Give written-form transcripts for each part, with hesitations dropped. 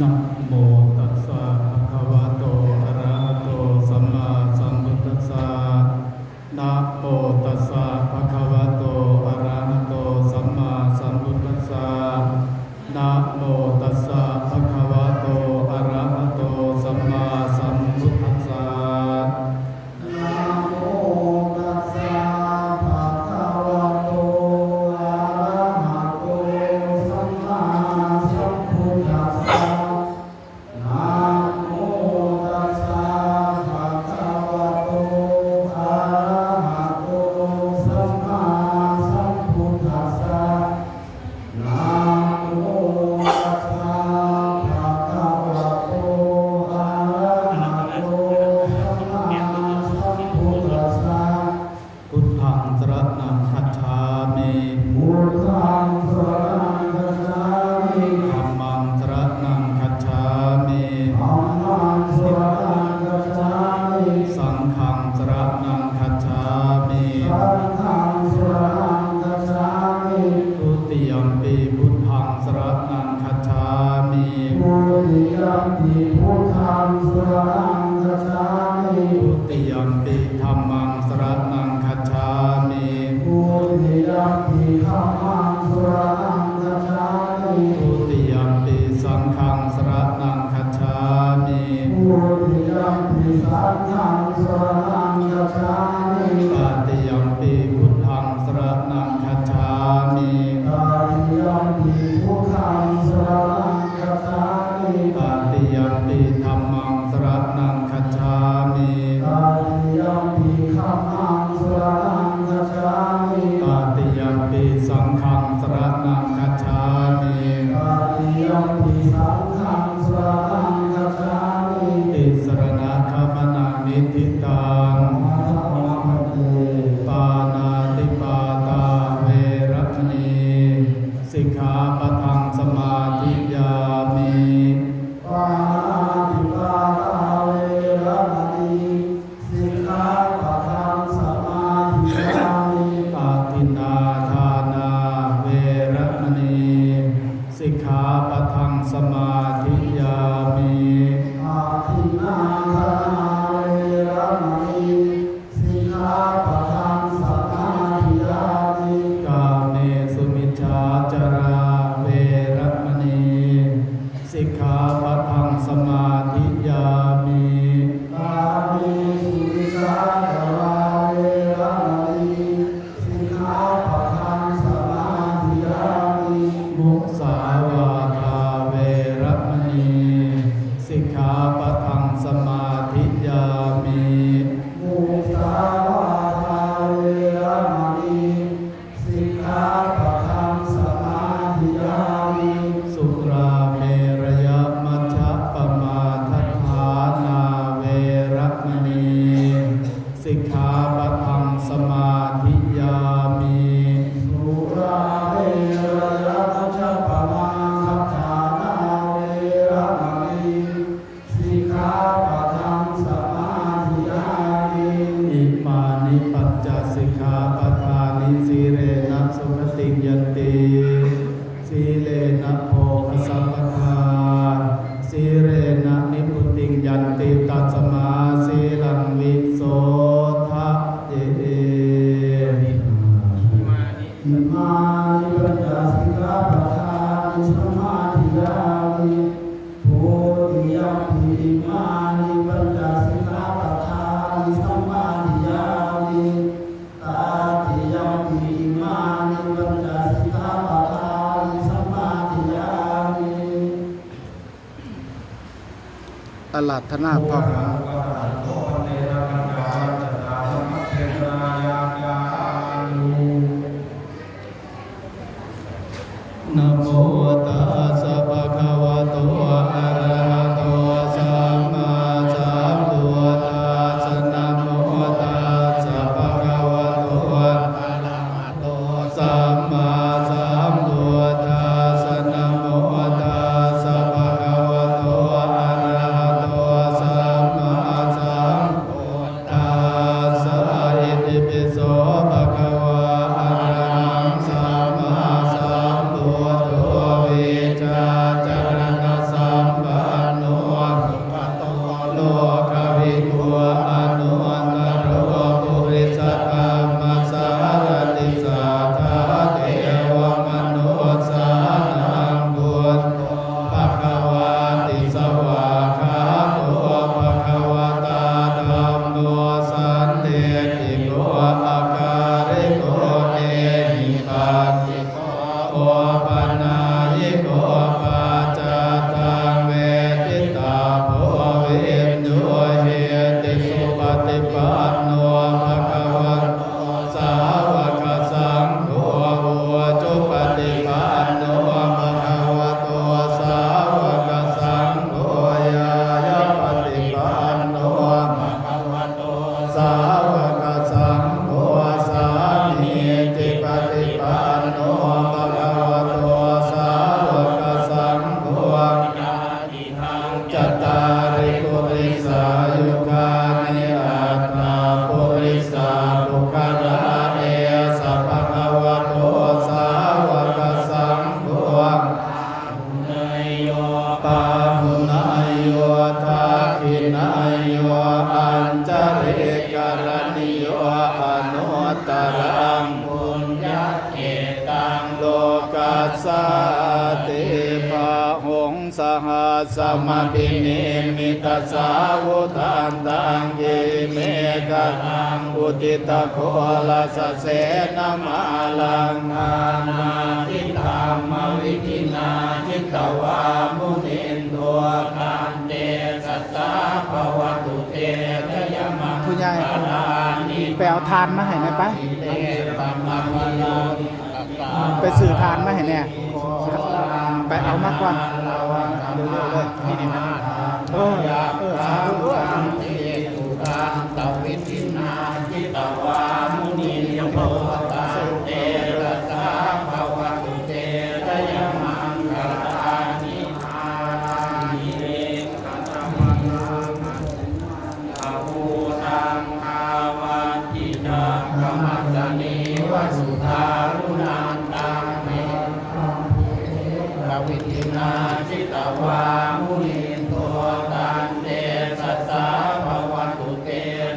นะโมตัสสะภะคะวะโตอะระหะโตสัมมาสัมพุทธัสสะนะโมตัสสะภะคะวะโตอะระหะโตสัมมาสัมพุทธัสสะนะโมตัสสะภะคะวะโตอะระหะโตสัมมาสัมพุทธัสสะนะโมตัสสะภะคะวะโตอะระหะโตสัมมาสัมพุทธัสสะนะโมตัสสะภะคะวะโตอะระหะโตสัมมาสัมพุทธัสสะนะโมตัสสะภะคะวะโตอะระหะโตสัมมาสัมพุทธัสสะ พุทธังสรณังคัจฉามิ พุทธังสรณังคัจฉามิ ธัมมังสรณังคัจฉามิ ธัมมังสรณังคัจฉามิ สังฆังสรณังคัจฉามิ สังฆังสรณังคัจฉามิ ทุติยัมปิพุทธังสรณังคัจฉามิ ทุติยัมปิพุทธังสรณังคัจฉามิ ทุติยัมปิธัมมังสรณังคัจฉามิ ทุติยัมปิธัมมังสรณังคัจฉามิ ทุติยัมปิสังฆังสรณังคัจฉามิ ทุติยัมปิสังฆังสรณังคัจฉามิ ตติยัมปิพุทธังสรณังคัจฉามิ ตาติยัมปิพุทธังสรณังคัจฉามิ ตติยัมปิธัมมังสรณังคัจฉามิ ตาติยัมปิธัมมังสรณังคัจฉามิ ตติยัมปิสังฆังสรณังคัจฉามิ ตาติยัมปิสังฆังสรณังคัจฉามิ ติสรณะคัมมนังนิทิตัง อะระหะโต ปานาติปาตาเวรมณีสิกขาปะทังสมาธิยามิ ปานาติปาตาเวระมณีสิกขาปะทังสมาธิยามิ ปาทินนาทานาเวรมณีสิกขาปะทังสมาธิยามิ อาทินนาทานาเวระมณีสิกขาปะทังสมาธิยามิ กาเมสุมิจฉาจาราเวรมณีสิกขาปะทังสมาธิยามิ กาเมสุมิจฉาจาราเวระมณีสิกขาปะทังสมาธิยามิ มุสาวาทาเวรมณีสิกขาปะทังสมาธิยามิ มุสาวาทาเวระมณีสิกขาปะทังสมาธิยามิ สุราเมรยมัชฌะปมาทัฏฐานาเวรมณีสิกขาปะทังสมาธิยามิ สุราเมรยมัชฌัปปมาทัฏฐานาเวระมณีสิกขาปะทังสมาธิยามิ อิมานิปัญจสิกขาปทานิสีเรนะสุขติยันติสีเลนะโภคสัมปทาสีเรนะนิพุติยันติตัสมาสีลังวิโสทะเย อิมานิปัญจสิกขาปทานิสมาธิยามิโพธิยัมปิอิมานิปัญจสิกขาปทานิสมาธิยามิตาติยัมปิอิมานิปัญจสิกขาปทานิสมาธิยามิ ตลาดธนาพ่อหานะโมตัสสะภะคะวะโตอะระหะโตสัมมาสัมพุทธัสสะ ฏิปันโนภะคะวะโตสาวกสังโฆอุจุปฏิปันโนภะคะวะโตสาวกสังโฆยายาปฏิปันโนภะคะวะโตสาวกสังโฆสามีจิปฏิปันโนภะคะวะโตสาวกสังโฆจัตตาริปุริสายุคานิอัตตาปุริสาปุคละเอสัพพะวะโตสาวกสังโฆปาหุนายโยทาคินายโยอัญจริกรณิโยอนุตตรังปุญญเกตังโลกัสสติปะหงสหัสสมปิเนมิตสาวุทันตังเยเมกตังอุติตโคลสเสนมาลังนานาทิธรรมวิธินาจิตวามุนินตัวกันเตสัตตาภวตุเตทยมัง ผู้ใหญ่ ลานิ ไปเอาทานมาให้หน่อยไป เตตัมมังวโย ไปสื่อทานมาให้แน่ไปเอามากกว่าเร็วๆเลยนี่นะสาธุ เทตุตังตวิทินาจิตวามุนิยโพตังเตระตาภวตุเตระยมังคลานิอานิเรขัตมังอาภูตังภาวันติจักขมัสสเนวสุทารุนันตังเมวิทินาจิตวามุนิโตตันเตสัสสะภวตุเต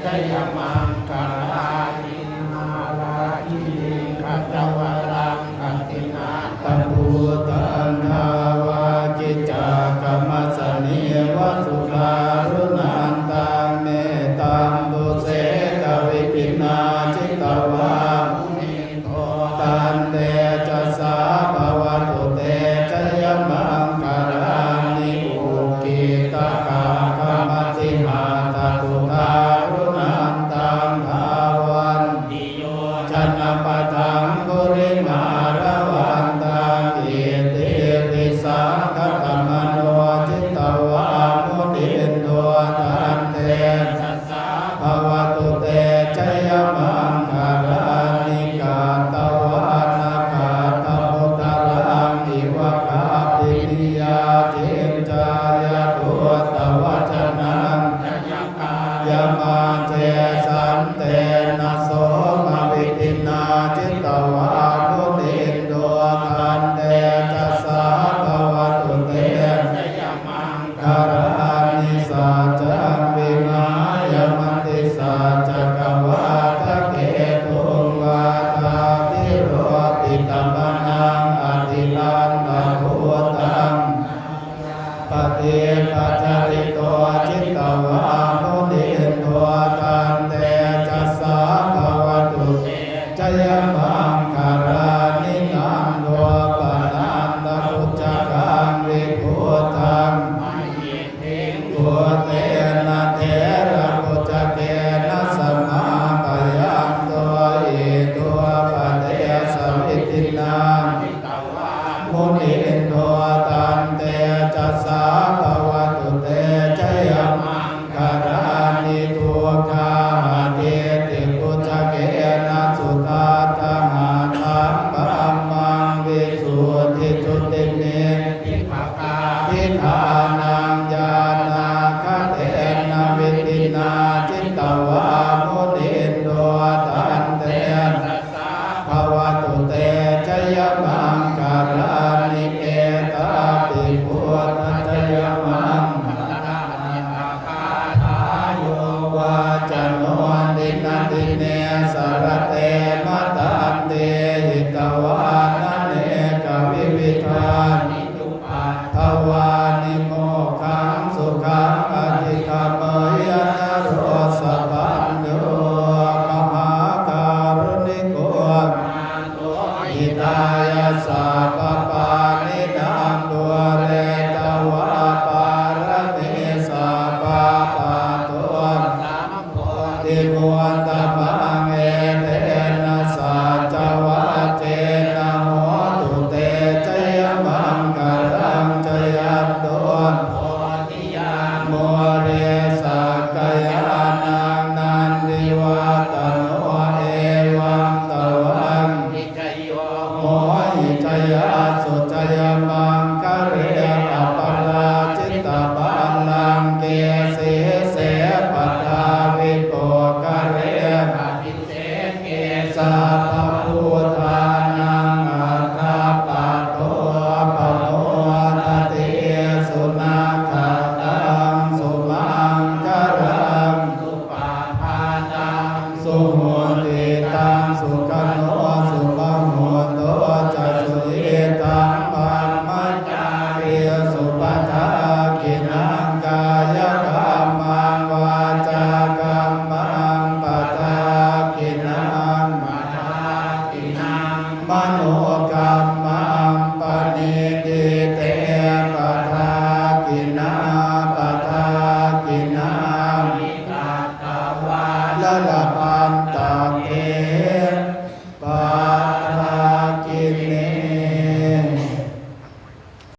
ชยมังคลานิมาลาอิขัตวรังคตินาตัมภูตันทาวาจิจักขมัสสเนวสุขารุนันตังเมตัมบุเสกวิทินาจิตวามุนิโตตันเตจัสสะภวตุเตชยมังคลานิอุกิตกะขมัตติมาตตุทารุนันตังภาวันติโยชนะปะทังกุริมาระวันตังอิติปิสังคตมโนจิตวามุนินโตตันเตสัสสะภวตุเตชยมังคลานิกาตวานาคาตพุตรังอิวะคาปินิยาจินจายะตุตวัจนังยามาเทสันเตนะโสมวิทินาจิตวามุนินโตตันเตจัสสะภวตุเตชยมังคลานิสัจจังวิมายมันติสัจจกวาทะเกตุงวาทาทิโรติตัมปนังอธิลันตะโคตังปฏิปัจจริโตจิตวามุนินโตตันเตจัสสะภวตุเตชยมังคลานินันโตปนันตพุจจกังวิพุตังตัวเตนะเทระพุจจเกนะสมาปยังตัวอิตัวปะเทสวิตินามุนินโตตันเตจัสสะภวตุเตชยมังคลานิทุกขาเทติพุจจเกนะสุตาตหาทัมปัมมังวิสุทธิจุติเนทิภกาทิฏฐานังญาณาคเตนะวิตินาจิตวามุนินโตตันเตสัสสะภวตุเตชยมังคลานิเกตาปิปุณัจยมังคลานิอาคาทายโยวาจโน ติมุตตมังเอเตนะสัจวัจเจนะโหตุเตจยมังกรังจยัตโตโพธิยาโมเรสักกายานังนันติวัตโนเอวังตวังนิจโยโมหิจยาสุจยมังกะเรอัปปลาจิตตปัลลังเกสีเสปัตตาวิโปกะเรปฏิเสเกสัพพพุทธานังอัคคปัตโตปโนทติสุนัขตังสุมังครังสุปาพาตังสุโหติตังสุขโนสุปโหโตจัสสุเอตังปัมมัจจาริสุปทากินังกายกรรมังวาจากรรมังปทากินังมทากินังมโนกรรม